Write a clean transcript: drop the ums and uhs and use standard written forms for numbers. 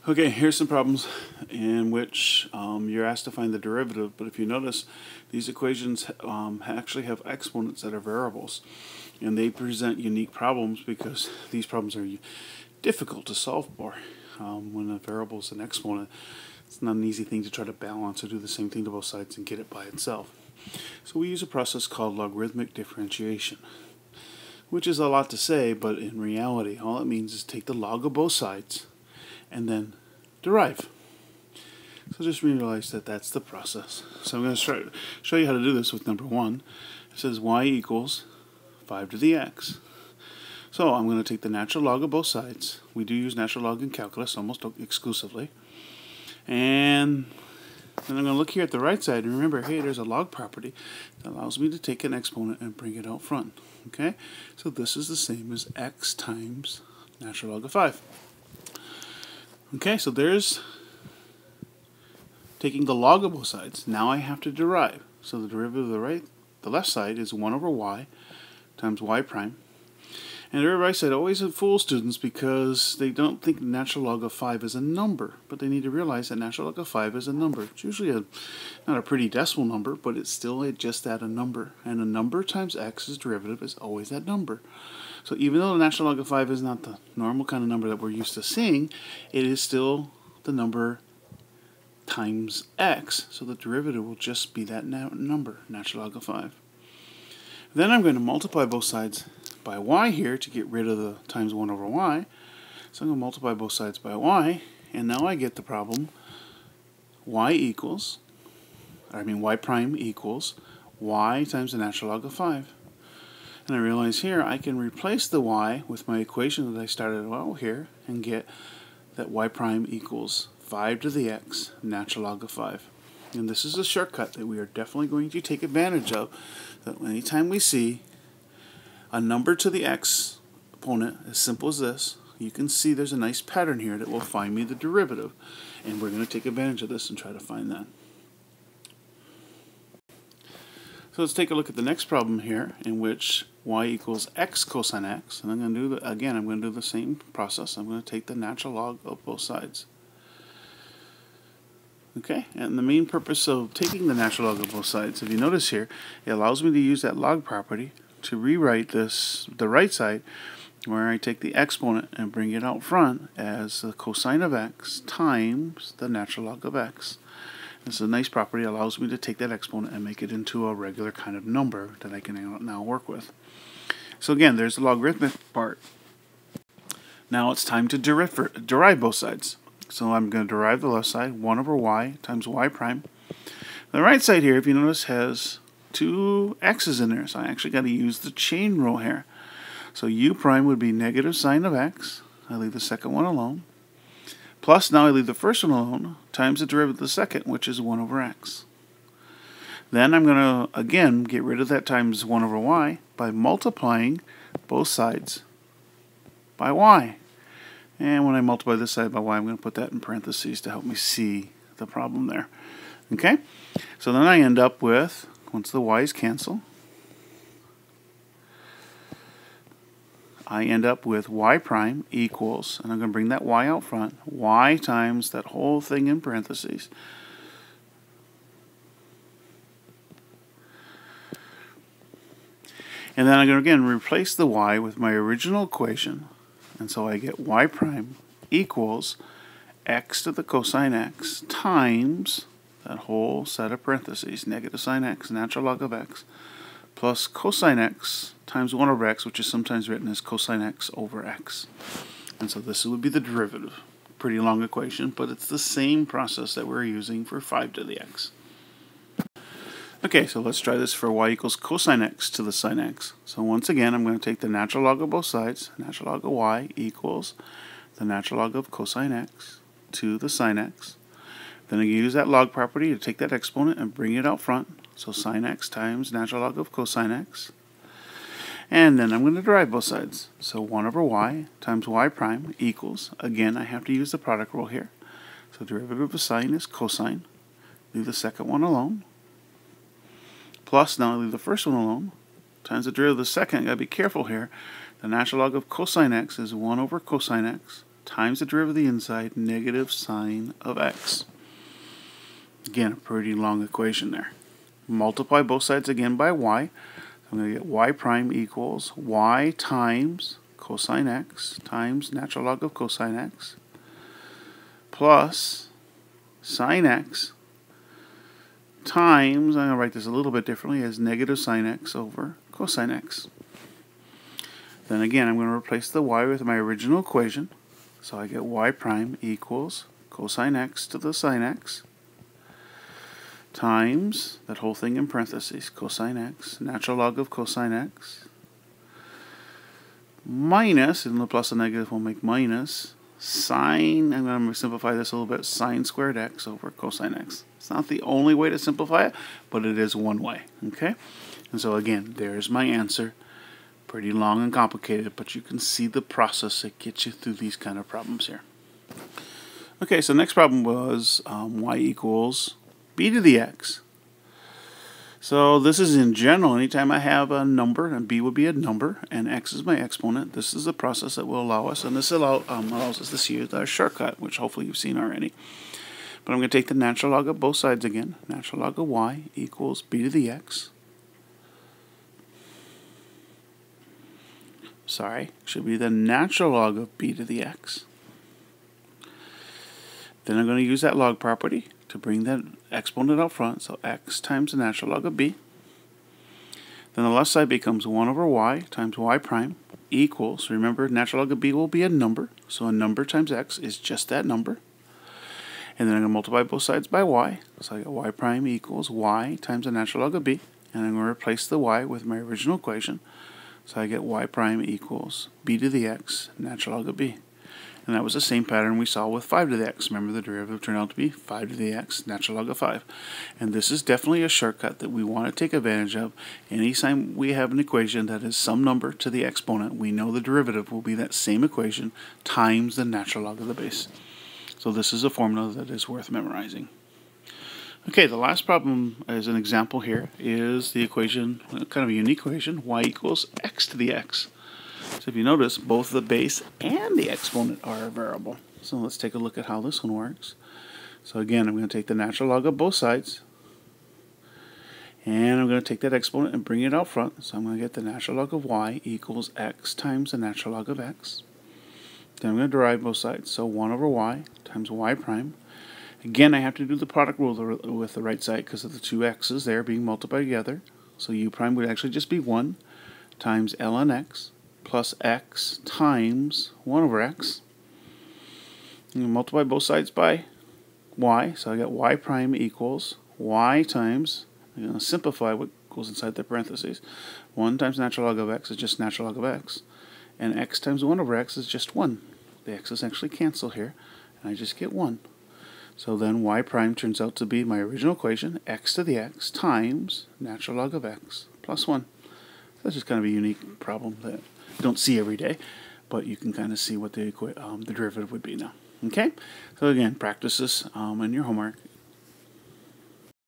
Okay, here's some problems in which you're asked to find the derivative, but if you notice, these equations actually have exponents that are variables, and they present unique problems because these problems are difficult to solve for. When a variable is an exponent, it's not an easy thing to try to balance or do the same thing to both sides and get it by itself. So we use a process called logarithmic differentiation, which is a lot to say, but in reality, all it means is take the log of both sides and then derive. So just realize that that's the process. So I'm going to show you how to do this with number 1. It says y equals 5 to the x. So I'm going to take the natural log of both sides. We do use natural log in calculus almost exclusively. And then I'm going to look here at the right side and remember, hey, there's a log property that allows me to take an exponent and bring it out front. Okay? So this is the same as x times natural log of 5. Okay, so there's taking the log of both sides. Now I have to derive. So the derivative of the left side is 1 over y times y prime. And the right side always fools students because they don't think natural log of 5 is a number, but they need to realize that natural log of 5 is a number. It's usually not a pretty decimal number, but it's still just that, a number. And a number times x's derivative is always that number. So even though the natural log of 5 is not the normal kind of number that we're used to seeing, it is still the number times x. So the derivative will just be that number, natural log of 5. Then I'm going to multiply both sides by y here to get rid of the times 1 over y. So I'm going to multiply both sides by y, and now I get the problem y prime equals y times the natural log of 5. And I realize here I can replace the y with my equation that I started out here and get that y prime equals 5 to the x natural log of 5. And this is a shortcut that we are definitely going to take advantage of. That anytime we see a number to the x opponent as simple as this, you can see there's a nice pattern here that will find me the derivative. And we're going to take advantage of this and try to find that. So let's take a look at the next problem here, in which y equals x cosine x. And I'm going to do I'm going to do the same process. I'm going to take the natural log of both sides. Okay, and the main purpose of taking the natural log of both sides, if you notice here, it allows me to use that log property to rewrite the right side, where I take the exponent and bring it out front as the cosine of x times the natural log of x. This is a nice property. It allows me to take that exponent and make it into a regular kind of number that I can now work with. So again, there's the logarithmic part. Now it's time to derive both sides. So I'm going to derive the left side, 1 over y times y prime. The right side here, if you notice, has 2 x's in there, so I actually got to use the chain rule here. So u prime would be negative sine of x. I leave the second one alone. Plus, now I leave the first one alone, times the derivative of the second, which is 1 over x. Then I'm going to, again, get rid of that times 1 over y by multiplying both sides by y. And when I multiply this side by y, I'm going to put that in parentheses to help me see the problem there. Okay? So then I end up with, once the y's cancel, I end up with y prime equals, and I'm going to bring that y out front, y times that whole thing in parentheses. And then I'm going to again replace the y with my original equation. And so I get y prime equals x to the cosine x times that whole set of parentheses, negative sine x, natural log of x, plus cosine x times 1 over x, which is sometimes written as cosine x over x. And so this would be the derivative. Pretty long equation, but it's the same process that we're using for 5 to the x. Okay, so let's try this for y equals cosine x to the sine x. So once again, I'm going to take the natural log of both sides. Natural log of y equals the natural log of cosine x to the sine x. Then I use that log property to take that exponent and bring it out front. So sine x times natural log of cosine x. And then I'm going to derive both sides. So 1 over y times y prime equals, again, I have to use the product rule here. So derivative of sine is cosine. Leave the second one alone. Plus, now I leave the first one alone, times the derivative of the second. Got to be careful here. The natural log of cosine x is 1 over cosine x times the derivative of the inside, negative sine of x. Again, a pretty long equation there. Multiply both sides again by y. I'm going to get y prime equals y times cosine x times natural log of cosine x plus sine x times, I'm going to write this a little bit differently, as negative sine x over cosine x. Then again, I'm going to replace the y with my original equation. So I get y prime equals cosine x to the sine x times, that whole thing in parentheses, cosine x, natural log of cosine x, minus, and the plus and negative will make minus, sine, I'm going to simplify this a little bit, sine squared x over cosine x. It's not the only way to simplify it, but it is one way, okay? And so again, there's my answer. Pretty long and complicated, but you can see the process that gets you through these kind of problems here. Okay, so the next problem was y equals b to the x. So this is in general, anytime I have a number, and b would be a number, and x is my exponent, this is the process that will allow us, and this allows us to use our shortcut, which hopefully you've seen already. But I'm going to take the natural log of both sides again. Natural log of y equals b to the x. Sorry, should be the natural log of b to the x. Then I'm going to use that log property to bring that exponent out front, so x times the natural log of b. Then the left side becomes 1 over y times y prime equals, remember, natural log of b will be a number, so a number times x is just that number. And then I'm going to multiply both sides by y, so I get y prime equals y times the natural log of b, and I'm going to replace the y with my original equation. So I get y prime equals b to the x, natural log of b. And that was the same pattern we saw with 5 to the x. Remember, the derivative turned out to be 5 to the x, natural log of 5. And this is definitely a shortcut that we want to take advantage of. Anytime we have an equation that is some number to the exponent, we know the derivative will be that same equation times the natural log of the base. So this is a formula that is worth memorizing. Okay, the last problem as an example here is the equation, kind of a unique equation, y equals x to the x. So if you notice, both the base and the exponent are a variable. So let's take a look at how this one works. So again, I'm going to take the natural log of both sides, and I'm going to take that exponent and bring it out front. So I'm going to get the natural log of y equals x times the natural log of x. Then I'm going to derive both sides, so 1 over y times y prime. Again, I have to do the product rule with the right side because of the two x's there being multiplied together. So u prime would actually just be 1 times ln x plus x times 1 over x. And multiply both sides by y, so I get y prime equals y times, I'm going to simplify what goes inside the parentheses. 1 times natural log of x is just natural log of x. And x times 1 over x is just 1. The x's actually cancel here, and I just get 1. So then y prime turns out to be my original equation, x to the x times natural log of x plus 1. So that's just kind of a unique problem that you don't see every day, but you can kind of see what the derivative would be now. Okay? So again, practice this in your homework,